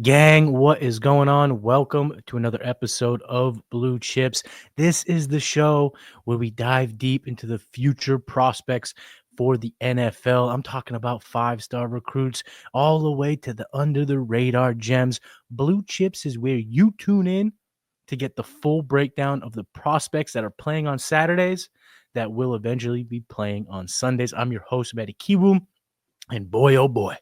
Gang, what is going on? Welcome to another episode of Blue Chips. This is the show where we dive deep into the future prospects for the NFL. I'm talking about five-star recruits all the way to the under-the-radar gems. Blue Chips is where you tune in to get the full breakdown of the prospects that are playing on Saturdays that will eventually be playing on Sundays. I'm your host, Makhi Hughes, and boy, oh boy,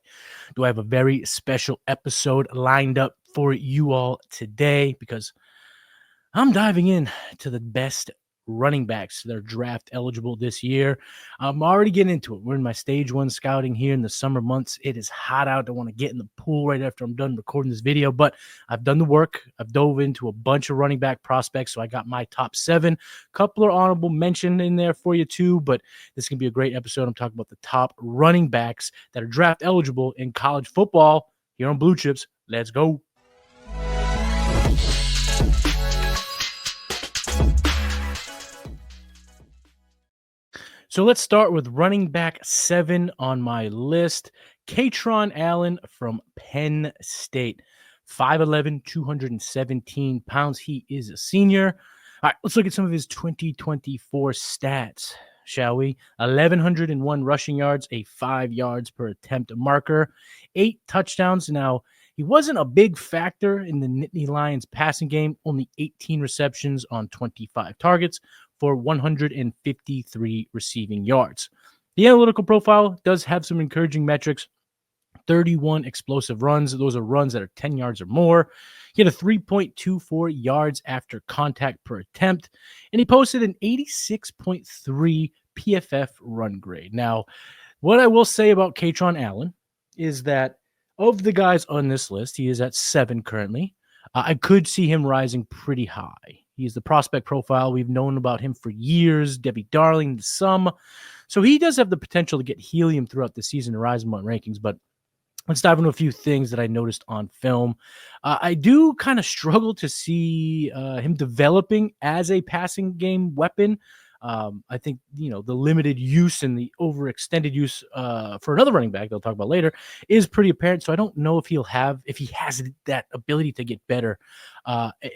do I have a very special episode lined up for you all today because I'm diving in to the best running backs that are draft eligible this year. I'm already getting into it. We're in my stage one scouting here in the summer months. It is hot out. I want to get in the pool right after I'm done recording this video, but I've done the work. I've dove into a bunch of running back prospects, so I got my top 7. Couple of honorable mention in there for you too, but this is going to be a great episode. I'm talking about the top running backs that are draft eligible in college football here on Blue Chips. Let's go. So let's start with running back 7 on my list. Kaytron Allen from Penn State. 5'11", 217 pounds. He is a senior. All right, let's look at some of his 2024 stats, shall we? 1,101 rushing yards, a 5 yards per attempt marker, 8 touchdowns. Now, he wasn't a big factor in the Nittany Lions passing game, only 18 receptions on 25 targets for 153 receiving yards. The analytical profile does have some encouraging metrics. 31 explosive runs. Those are runs that are 10 yards or more. He had a 3.24 yards after contact per attempt, and he posted an 86.3 PFF run grade. Now, what I will say about Kaytron Allen is that of the guys on this list, he is at 7 currently. I could see him rising pretty high. He's the prospect profile. We've known about him for years. Devy Darling, the sum. So he does have the potential to get helium throughout the season to rise in my rankings, but let's dive into a few things that I noticed on film. I do kind of struggle to see him developing as a passing game weapon. I think, the limited use and the overextended use for another running back they'll talk about later is pretty apparent. So I don't know if he has that ability to get better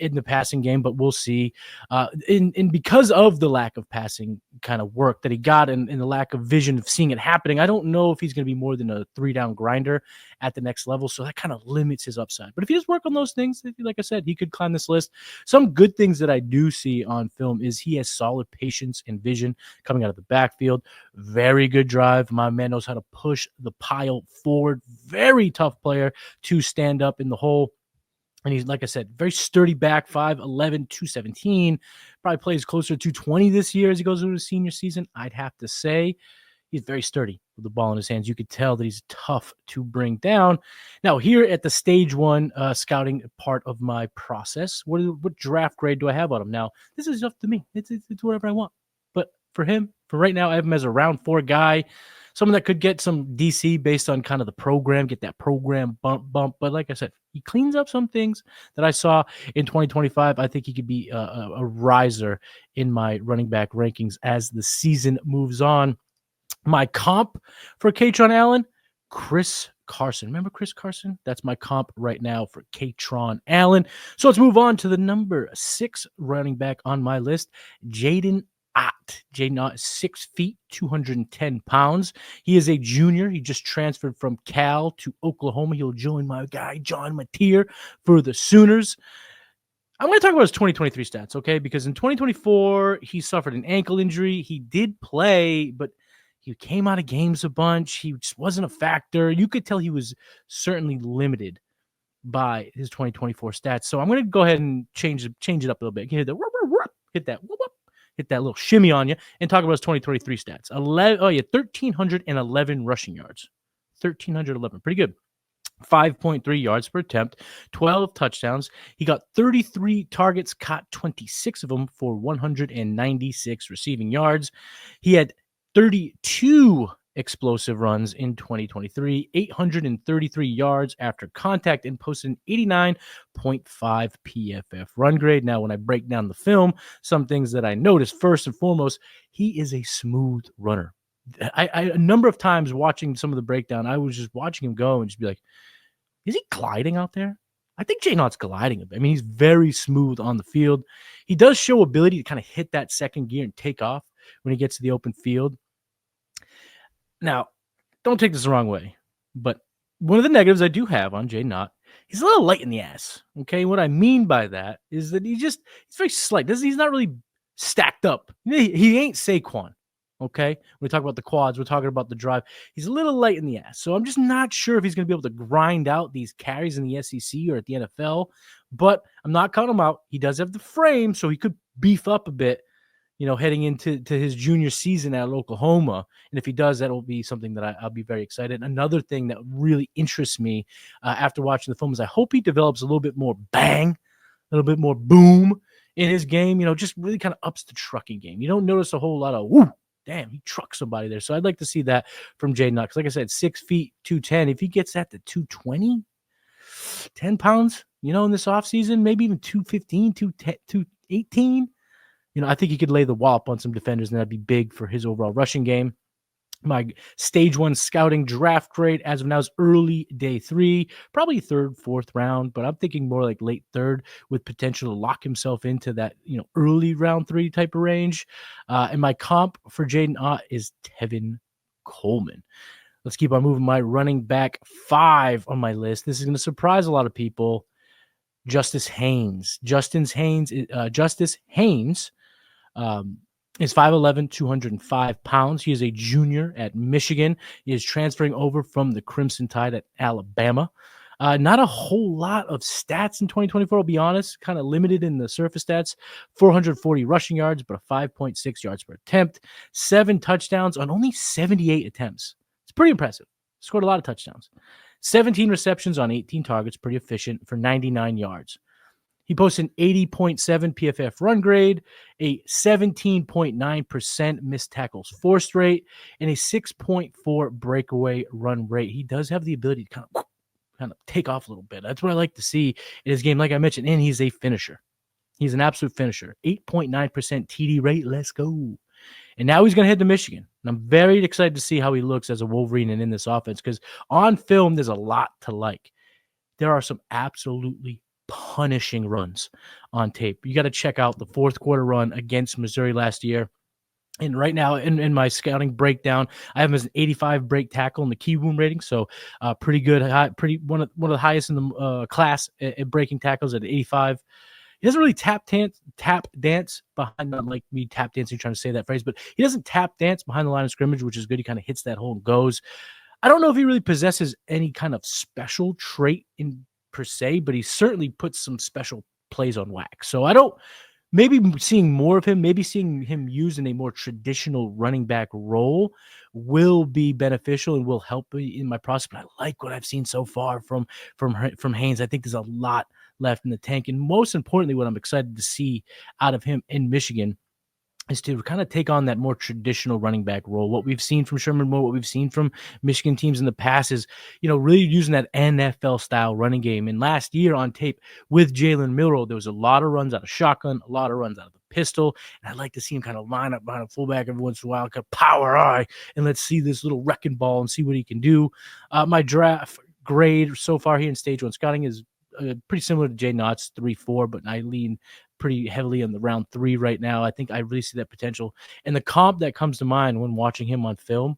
in the passing game, but we'll see. And because of the lack of passing kind of work that he got and the lack of vision of seeing it happening, I don't know if he's going to be more than a 3-down grinder at the next level. So that kind of limits his upside. But if he does work on those things, like I said, he could climb this list. Some good things that I do see on film is he has solid patience and vision coming out of the backfield. Very good drive. My man knows how to push the pile forward. Very tough player to stand up in the hole. And he's, like I said, very sturdy back, 5'11", 217. Probably plays closer to 220 this year as he goes into his senior season. I'd have to say he's very sturdy with the ball in his hands. You could tell that he's tough to bring down. Now, here at the stage 1 scouting part of my process, what draft grade do I have on him? Now, this is up to me. It's whatever I want. But for him, for right now, I have him as a round 4 guy. Someone that could get some DC based on kind of the program, get that program bump. But like I said, he cleans up some things that I saw in 2025. I think he could be a riser in my running back rankings as the season moves on. My comp for Kaytron Allen, Chris Carson. Remember Chris Carson? That's my comp right now for Kaytron Allen. So let's move on to the number 6 running back on my list, Jayden Ott. Jayden Ott is 6 feet, 210 pounds. He is a junior. He just transferred from Cal to Oklahoma. He'll join my guy, John Mateer, for the Sooners. I'm going to talk about his 2023 stats, okay? Because in 2024, he suffered an ankle injury. He did play, but he came out of games a bunch. He just wasn't a factor. You could tell he was certainly limited by his 2024 stats. So I'm going to go ahead and change it up a little bit. Hit that little shimmy on you and talk about his 2023 stats. 1,311 rushing yards. 1,311. Pretty good. 5.3 yards per attempt, 12 touchdowns. He got 33 targets, caught 26 of them for 196 receiving yards. He had 32 explosive runs in 2023, 833 yards after contact, and posted an 89.5 PFF run grade. Now, when I break down the film, some things that I noticed, first and foremost, he is a smooth runner. A number of times watching some of the breakdown, I was just watching him go and just be like, is he gliding out there? I think Jayden Ott's gliding a bit. I mean, he's very smooth on the field. He does show ability to kind of hit that second gear and take off when he gets to the open field. Now, don't take this the wrong way, but one of the negatives I do have on Jayden Ott, he's a little light in the ass. Okay, what I mean by that is that he's very slight. He's not really stacked up. He ain't Saquon. Okay, when we talk about the quads, we're talking about the drive. He's a little light in the ass, so I'm just not sure if he's going to be able to grind out these carries in the SEC or at the NFL. But I'm not counting him out. He does have the frame, so he could beef up a bit, heading into his junior season at Oklahoma. And if he does, that'll be something that I'll be very excited. Another thing that really interests me after watching the film is I hope he develops a little bit more bang, a little bit more boom in his game, just really kind of ups the trucking game. You don't notice a whole lot of, whoo, damn, he trucked somebody there. So I'd like to see that from Jayden Ott. Because like I said, 6 feet, 210. If he gets that to 220, 10 pounds, in this offseason, maybe even 215, 218, I think he could lay the wallop on some defenders, and that'd be big for his overall rushing game. My stage 1 scouting draft grade as of now is early day 3, probably 3rd, 4th round, but I'm thinking more like late 3rd with potential to lock himself into that, early round 3 type of range. And my comp for Jayden Ott is Tevin Coleman. Let's keep on moving. My running back 5 on my list. This is going to surprise a lot of people. Justice Haynes. Justice Haynes is 5'11", 205 pounds. He is a junior at Michigan. He is transferring over from the Crimson Tide at Alabama. Not a whole lot of stats in 2024, I'll be honest. Kind of limited in the surface stats. 440 rushing yards, but a 5.6 yards per attempt. 7 touchdowns on only 78 attempts. It's pretty impressive. Scored a lot of touchdowns. 17 receptions on 18 targets, pretty efficient for 99 yards. He posted an 80.7 PFF run grade, a 17.9% missed tackles forced rate, and a 6.4 breakaway run rate. He does have the ability to kind of take off a little bit. That's what I like to see in his game. Like I mentioned, and he's a finisher. He's an absolute finisher. 8.9% TD rate. Let's go. And now he's going to head to Michigan. And I'm very excited to see how he looks as a Wolverine and in this offense, because on film, there's a lot to like. There are some absolutely punishing runs on tape. You got to check out the 4th quarter run against Missouri last year. And right now in my scouting breakdown, I have him as an 85 break tackle in the key wound rating. So pretty good, one of the highest in the class at breaking tackles at 85. He doesn't really tap dance behind, not like me tap dancing, trying to say that phrase, but he doesn't tap dance behind the line of scrimmage, which is good. He kind of hits that hole and goes. I don't know if he really possesses any kind of special trait in per se, but he certainly puts some special plays on wax. So maybe seeing more of him, maybe seeing him used in a more traditional running back role will be beneficial and will help me in my process. But I like what I've seen so far from Haynes. I think there's a lot left in the tank. And most importantly, what I'm excited to see out of him in Michigan is to kind of take on that more traditional running back role. What we've seen from Sherman Moore, what we've seen from Michigan teams in the past is, really using that NFL style running game. And last year on tape with Jalen Milroe, there was a lot of runs out of shotgun, a lot of runs out of the pistol. And I'd like to see him kind of line up behind a fullback every once in a while, kind of power eye, and let's see this little wrecking ball and see what he can do. My draft grade so far here in stage 1 scouting is pretty similar to Jayden Ott's 3-4, but I lean pretty heavily on the round 3 right now. I think I really see that potential. And the comp that comes to mind when watching him on film,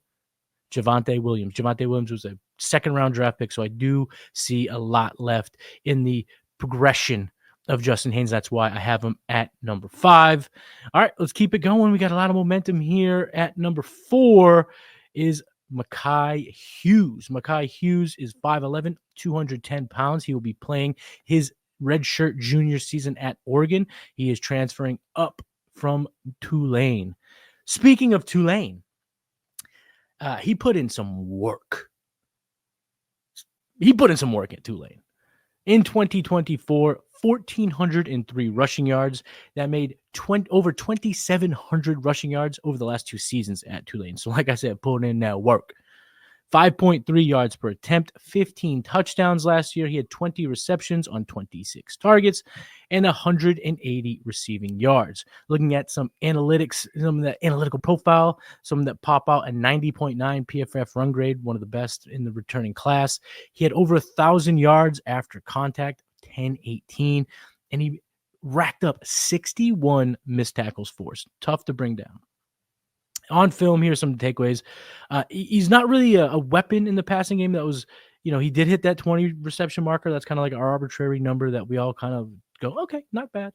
Javonte Williams. Javonte Williams was a 2nd-round draft pick, so I do see a lot left in the progression of Justin Haynes. That's why I have him at number 5. All right, let's keep it going. We got a lot of momentum here. At number 4 is Makhi Hughes. Makhi Hughes is 5'11", 210 pounds. He will be playing his redshirt junior season at Oregon. He is transferring up from Tulane. Speaking of Tulane, he put in some work. At Tulane. In 2024, 1,403 rushing yards. That made over 2,700 rushing yards over the last 2 seasons at Tulane. So like I said, putting in that work. 5.3 yards per attempt, 15 touchdowns last year. He had 20 receptions on 26 targets and 180 receiving yards. Looking at some analytics, some of that analytical profile, some that pop out, a 90.9 PFF run grade, one of the best in the returning class. He had over 1,000 yards after contact, 10-18, and he racked up 61 missed tackles forced. Tough to bring down. On film, here's some takeaways. He's not really a weapon in the passing game. That was, he did hit that 20 reception marker. That's kind of like our arbitrary number that we all kind of go, okay, not bad.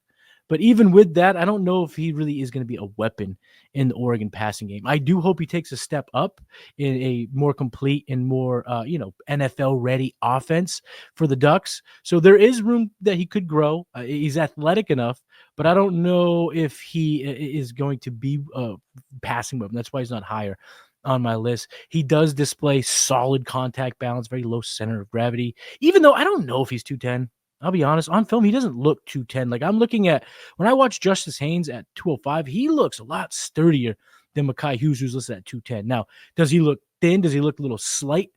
But even with that, I don't know if he really is going to be a weapon in the Oregon passing game. I do hope he takes a step up in a more complete and more, NFL-ready offense for the Ducks. So there is room that he could grow. He's athletic enough, but I don't know if he is going to be a passing weapon. That's why he's not higher on my list. He does display solid contact balance, very low center of gravity, even though I don't know if he's 210. I'll be honest, on film, he doesn't look 210. Like I'm looking at, when I watch Justice Haynes at 205, he looks a lot sturdier than Makhi Hughes, who's listed at 210. Now, does he look thin? Does he look a little slight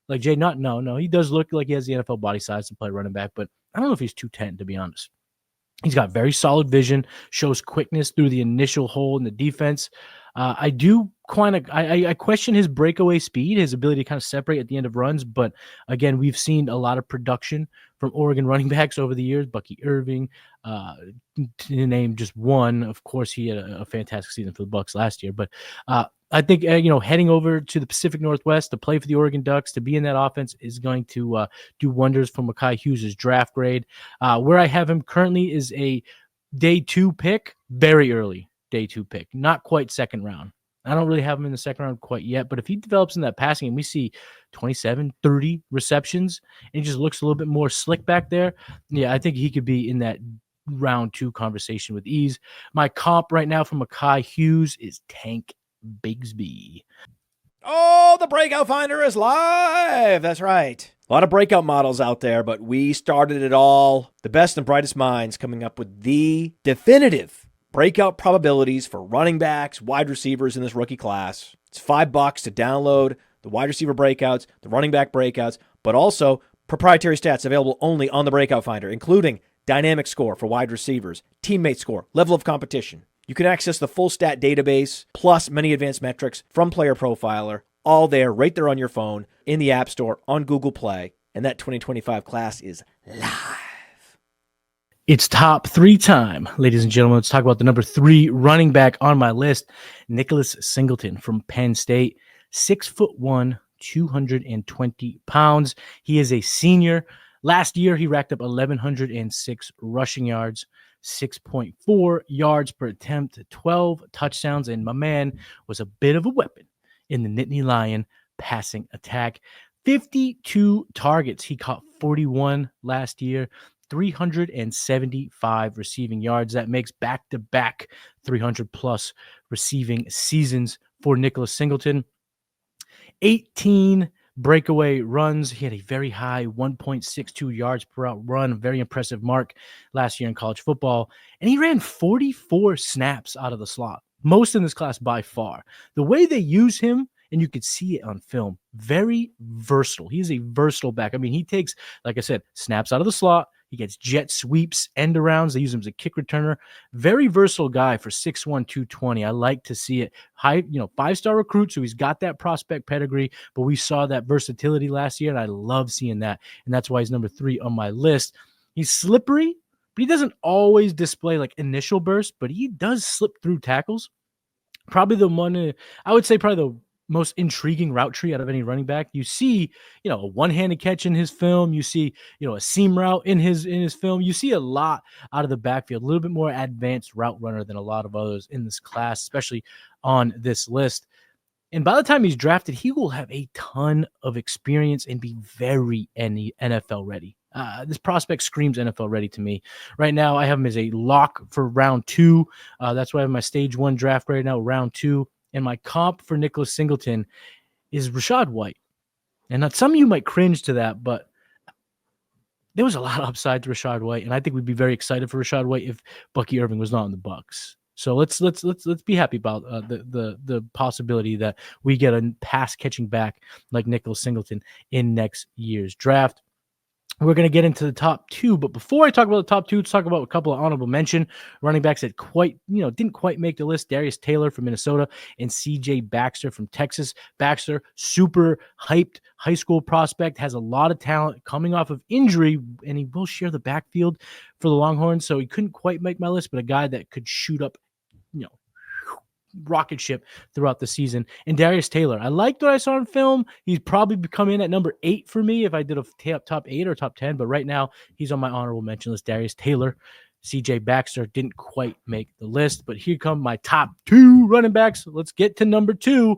like Jayden Ott? No. He does look like he has the NFL body size to play running back, but I don't know if he's 210, to be honest. He's got very solid vision, shows quickness through the initial hole in the defense. I do I question his breakaway speed, his ability to kind of separate at the end of runs. But again, we've seen a lot of production from Oregon running backs over the years. Bucky Irving, to name just one. Of course, he had a fantastic season for the Bucks last year. But I think, heading over to the Pacific Northwest to play for the Oregon Ducks, to be in that offense is going to do wonders for Makhi Hughes' draft grade. Where I have him currently is a day 2 pick, very early day 2 pick, not quite second round. I don't really have him in the second round quite yet, but if he develops in that passing game, we see 27, 30 receptions, and he just looks a little bit more slick back there. Yeah, I think he could be in that round 2 conversation with ease. My comp right now for Makhi Hughes is Tank Bigsby. Oh, the Breakout Finder is live. That's right. A lot of breakout models out there, but we started it all. The best and brightest minds coming up with the definitive breakout probabilities for running backs, wide receivers in this rookie class. It's $5 to download the wide receiver breakouts, the running back breakouts, but also proprietary stats available only on the Breakout Finder, including dynamic score for wide receivers, teammate score, level of competition. You can access the full stat database, plus many advanced metrics from PlayerProfiler, all there, right there on your phone, in the App Store, on Google Play, and that 2025 class is live. It's top 3 time, ladies and gentlemen. Let's talk about the number 3 running back on my list, Nicholas Singleton from Penn State, 6'1", 220 pounds. He is a senior. Last year, he racked up 1,106 rushing yards, 6.4 yards per attempt, 12 touchdowns, and my man was a bit of a weapon in the Nittany Lion passing attack. 52 targets. He caught 41 last year. 375 receiving yards. That makes back-to-back 300-plus receiving seasons for Nicholas Singleton. 18 breakaway runs. He had a very high 1.62 yards per out run, a very impressive mark last year in college football. And he ran 44 snaps out of the slot, most in this class by far. The way they use him, and you could see it on film, very versatile. He's a versatile back. I mean, he takes, like I said, snaps out of the slot. He gets jet sweeps, end arounds. They use him as a kick returner. Very versatile guy for 6'1", 220. I like to see it. High, 5-star recruit, so he's got that prospect pedigree, but we saw that versatility last year, and I love seeing that, and that's why he's number 3 on my list. He's slippery, but he doesn't always display like initial burst, but he does slip through tackles. Probably the one, I would say probably the most intriguing route tree out of any running back. You see, a one-handed catch in his film. You see, a seam route in his film. You see a lot out of the backfield, a little bit more advanced route runner than a lot of others in this class, especially on this list. And by the time he's drafted, he will have a ton of experience and be very NFL ready. This prospect screams NFL ready to me. Right now, I have him as a lock for round 2. That's why I have my stage 1 draft right now, round 2. And my comp for Nicholas Singleton is Rachaad White. And some of you might cringe to that, but there was a lot of upside to Rachaad White, and I think we'd be very excited for Rachaad White if Bucky Irving was not in the Bucks. So let's be happy about the possibility that we get a pass catching back like Nicholas Singleton in next year's draft. We're going to get into the top two, but before I talk about the top two, let's talk about a couple of honorable mention running backs that didn't quite make the list. Darius Taylor from Minnesota and CJ Baxter from Texas. Baxter, super hyped high school prospect, has a lot of talent coming off of injury, and he will share the backfield for the Longhorns, so he couldn't quite make my list, but a guy that could shoot up, rocket ship throughout the season. And Darius Taylor, I liked what I saw in film. He'd probably come in at number 8 for me if I did a top 8 or top 10, but right now he's on my honorable mention list. Darius Taylor. CJ Baxter didn't quite make the list, but here come my top 2 running backs. Let's get to number 2.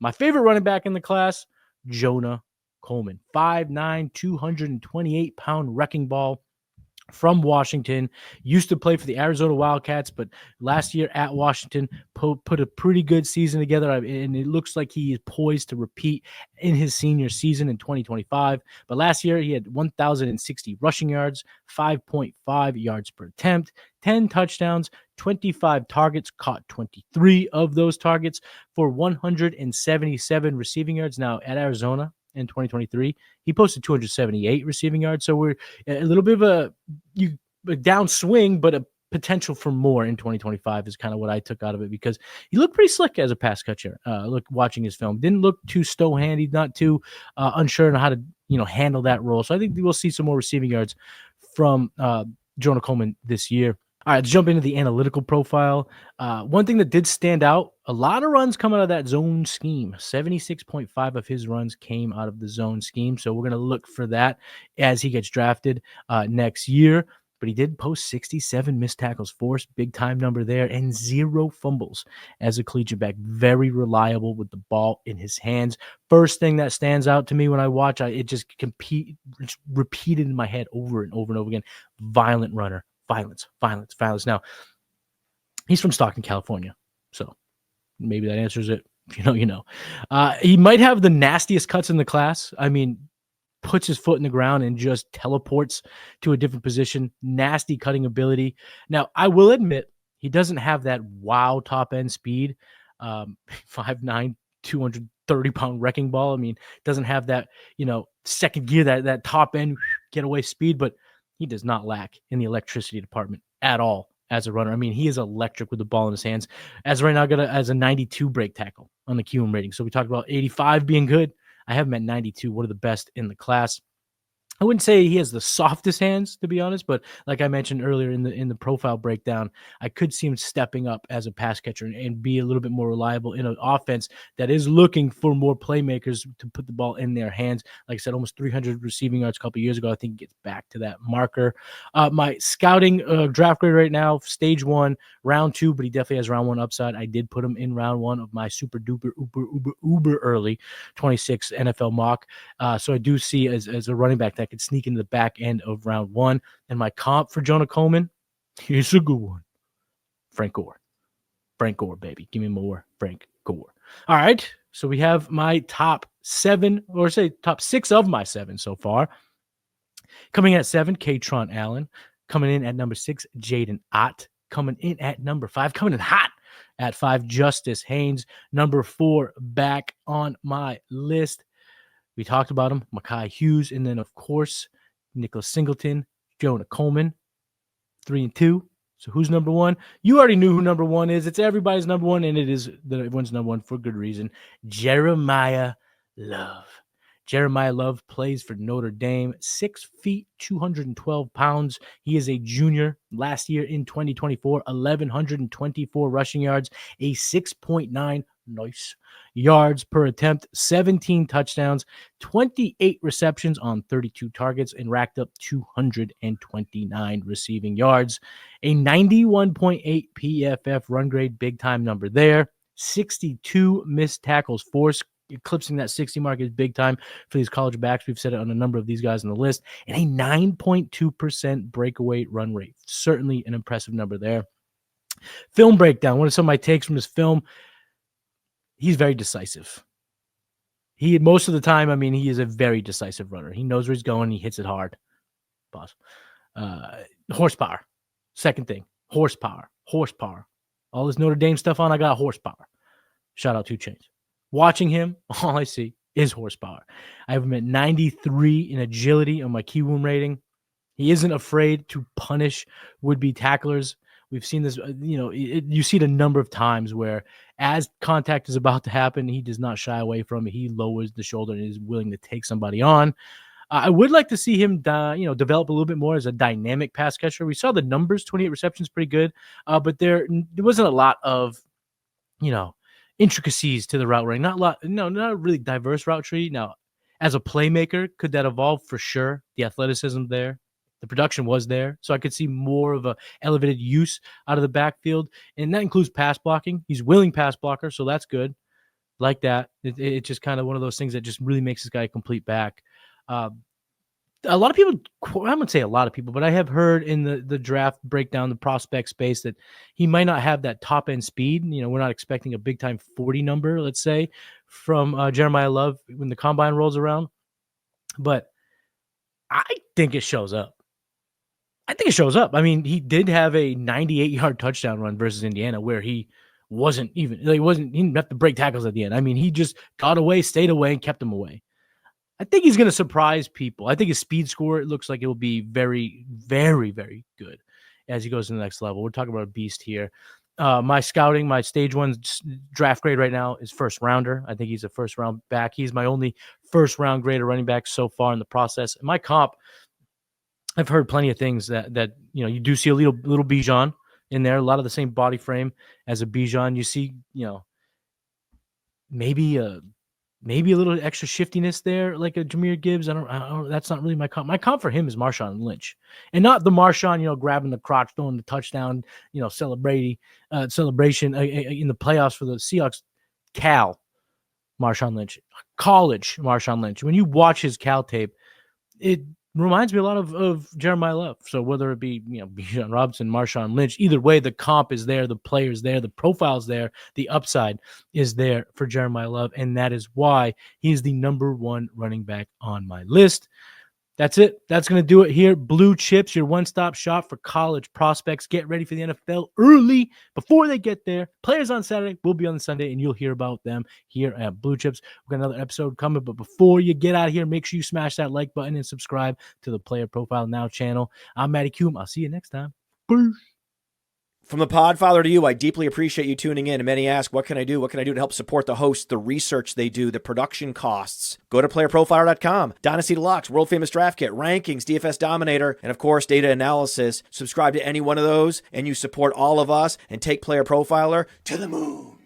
My favorite running back in the class, Jonah Coleman. 5'9", 228-pound wrecking ball from Washington, used to play for the Arizona Wildcats, but last year at Washington put a pretty good season together, and it looks like he is poised to repeat in his senior season in 2025. But last year, he had 1,060 rushing yards, 5.5 yards per attempt, 10 touchdowns, 25 targets, caught 23 of those targets for 177 receiving yards. Now, at Arizona, in 2023, he posted 278 receiving yards. So we're a little bit of a downswing, but a potential for more in 2025 is kind of what I took out of it, because he looked pretty slick as a pass catcher. Watching his film, didn't look too stow-handy, not too unsure on how to handle that role. So I think we'll see some more receiving yards from Jonah Coleman this year. All right, let's jump into the analytical profile. One thing that did stand out, a lot of runs come out of that zone scheme. 76.5 of his runs came out of the zone scheme. So we're going to look for that as he gets drafted next year. But he did post 67 missed tackles forced, big time number there, and 0 fumbles as a collegiate back. Very reliable with the ball in his hands. First thing that stands out to me when I watch, it just repeated in my head over and over and over again. Violent runner. Violence. Now, he's from Stockton, California, so maybe that answers it. If you know. He might have the nastiest cuts in the class. I mean, puts his foot in the ground and just teleports to a different position. Nasty cutting ability. Now, I will admit, he doesn't have that wow top-end speed. 5'9", 230-pound wrecking ball. I mean, doesn't have that, second gear, that top-end getaway speed, but he does not lack in the electricity department at all as a runner. I mean, he is electric with the ball in his hands. As right now, as a 92 break tackle on the QM rating. So we talked about 85 being good. I have him at 92, one of the best in the class. I wouldn't say he has the softest hands, to be honest, but like I mentioned earlier in the profile breakdown, I could see him stepping up as a pass catcher and be a little bit more reliable in an offense that is looking for more playmakers to put the ball in their hands. Like I said, almost 300 receiving yards a couple years ago. I think he gets back to that marker. My scouting draft grade right now, stage 1, round 2, but he definitely has round 1 upside. I did put him in round 1 of my super duper uber early 26 NFL mock. So I do see as a running back that could sneak into the back end of round 1. And my comp for Jonah Coleman, here's a good one. Frank Gore, baby. Give me more Frank Gore. All right. So we have my top 7, or say top 6 of my 7 so far. Coming in at 7, Kaytron Allen. Coming in at number 6, Jayden Ott. Coming in at number 5, coming in hot at 5, Justice Haynes. Number 4, back on my list. We talked about him, Makhi Hughes, and then, of course, Nicholas Singleton, Jonah Coleman, 3 and 2. So who's number 1? You already knew who number 1 is. It's everybody's number 1, and it is everyone's number 1 for good reason. Jeremiyah Love. Jeremiyah Love plays for Notre Dame, 6 feet, 212 pounds. He is a junior. Last year in 2024, 1,124 rushing yards, a 6.9 nice yards per attempt, 17 touchdowns, 28 receptions on 32 targets, and racked up 229 receiving yards. A 91.8 PFF run grade, big time number there. 62 missed tackles forced, eclipsing that 60 mark is big time for these college backs. We've said it on a number of these guys on the list. And a 9.2% breakaway run rate. Certainly an impressive number there. Film breakdown. What are some of my takes from his film? He's very decisive. Most of the time, I mean, he is a very decisive runner. He knows where he's going. He hits it hard. Pause. Horsepower. Second thing, horsepower. All this Notre Dame stuff on, I got horsepower. Shout out 2 Chainz. Watching him, all I see is horsepower. I have him at 93 in agility on my key wound rating. He isn't afraid to punish would-be tacklers. We've seen this, you see it a number of times where as contact is about to happen, he does not shy away from it. He lowers the shoulder and is willing to take somebody on. I would like to see him, develop a little bit more as a dynamic pass catcher. We saw the numbers, 28 receptions, pretty good, but there wasn't a lot of, intricacies to the route running. Not a really diverse route tree. Now, as a playmaker, could that evolve? For sure. The athleticism there. The production was there. So I could see more of a elevated use out of the backfield. And that includes pass blocking. He's willing pass blocker, so that's good. Like that. It's just kind of one of those things that just really makes this guy a complete back. A lot of people, I wouldn't say a lot of people, but I have heard in the draft breakdown, the prospect space, that he might not have that top end speed. We're not expecting a big time 40 number, let's say, from Jeremiyah Love when the combine rolls around. But I think it shows up. I mean, he did have a 98-yard touchdown run versus Indiana where he wasn't even, he didn't have to break tackles at the end. I mean, he just got away, stayed away, and kept them away. I think he's going to surprise people. I think his speed score, it looks like it will be very, very, very good as he goes to the next level. We're talking about a beast here. My scouting, my stage one draft grade right now is first rounder. I think he's a first round back. He's my only first round grade running back so far in the process. And my comp, I've heard plenty of things that you do see a little Bijan in there, a lot of the same body frame as a Bijan. You see, maybe a little extra shiftiness there, like a Jahmyr Gibbs. I don't. That's not really my comp. My comp for him is Marshawn Lynch, and not the Marshawn, grabbing the crotch, throwing the touchdown, celebration in the playoffs for the Seahawks. Marshawn Lynch, college Marshawn Lynch. When you watch his Cal tape, it reminds me a lot of Jeremiyah Love. So whether it be, Bijan Robinson, Marshawn Lynch, either way, the comp is there, the player's there, the profile's there, the upside is there for Jeremiyah Love, and that is why he's the number one running back on my list. That's it. That's going to do it here. Blue Chips, your one-stop shop for college prospects. Get ready for the NFL early before they get there. Players on Saturday, will be on Sunday, and you'll hear about them here at Blue Chips. We've got another episode coming, but before you get out of here, make sure you smash that like button and subscribe to the Player Profile Now channel. I'm Makhi Hughes. I'll see you next time. Peace. From the Podfather to you, I deeply appreciate you tuning in. And many ask, what can I do? What can I do to help support the hosts, the research they do, the production costs? Go to playerprofiler.com, Dynasty Deluxe, World Famous Draft Kit, Rankings, DFS Dominator, and of course, data analysis. Subscribe to any one of those, and you support all of us and take Player Profiler to the moon.